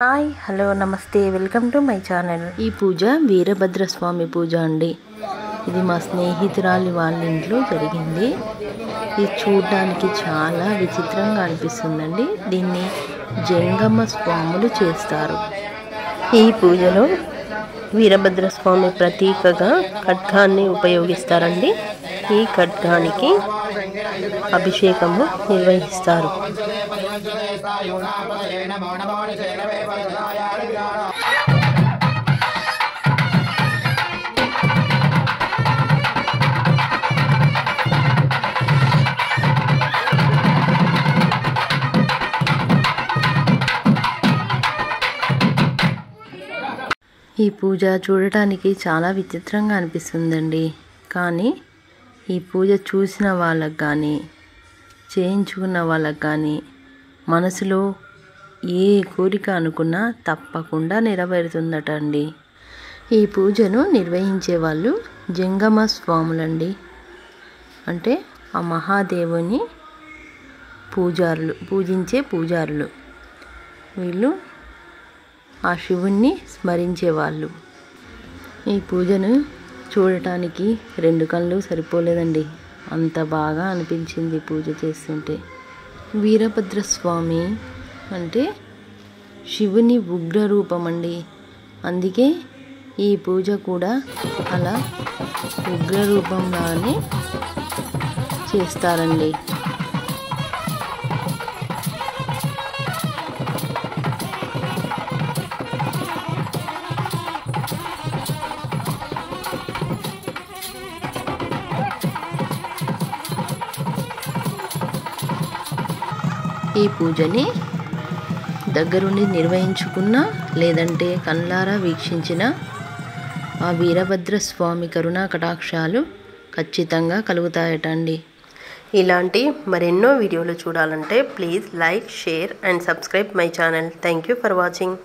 Hi hello నమస్తే welcome to my channel. ఈ పూజ వీరభద్రస్వామి పూజ అండి. ఇది మా స్నేహితురాలి వాళ్ళ ఇంట్లో జరిగింది. ఇది చూడడానికి చాలా విచిత్రంగా అనిపిస్తుందండి. దీన్ని జంగమ స్వాములు చేస్తారు. ఈ పూజలో వీరభద్రస్వామి ప్రతీకగా ఖడ్గాన్ని ఉపయోగిస్తారండి. ఈ ఖడ్గానికి అభిషేకము నిర్వహిస్తారు. ఈ పూజ చూడటానికి చాలా విచిత్రంగా అనిపిస్తుందండి. కానీ ఈ పూజ చూసిన వాళ్ళకు కానీ చేయించుకున్న వాళ్ళకు కానీ మనసులో ఏ కోరిక అనుకున్నా తప్పకుండా నెరవేరుతుందట అండి. ఈ పూజను నిర్వహించే వాళ్ళు జంగమ స్వాములండి. అంటే ఆ మహాదేవుని పూజించే పూజారులు వీళ్ళు. ఆ శివుణ్ణి స్మరించేవాళ్ళు. ఈ పూజను చూడటానికి 2 కళ్ళు సరిపోలేదండి. అంత బాగా అనిపించింది పూజ చేస్తుంటే. వీరభద్రస్వామి అంటే శివుని ఉగ్ర రూపం అండి. అందుకే ఈ పూజ కూడా అలా ఉగ్ర రూపంలానే చేస్తారండి. ఈ పూజని దగ్గరుండి నిర్వహించుకున్నా లేదంటే కళ్ళారా వీక్షించిన ఆ వీరభద్రస్వామి కరుణా కటాక్షాలు ఖచ్చితంగా కలుగుతాయటండి. ఇలాంటి మరెన్నో వీడియోలు చూడాలంటే please like, share and subscribe my channel. Thank you for watching.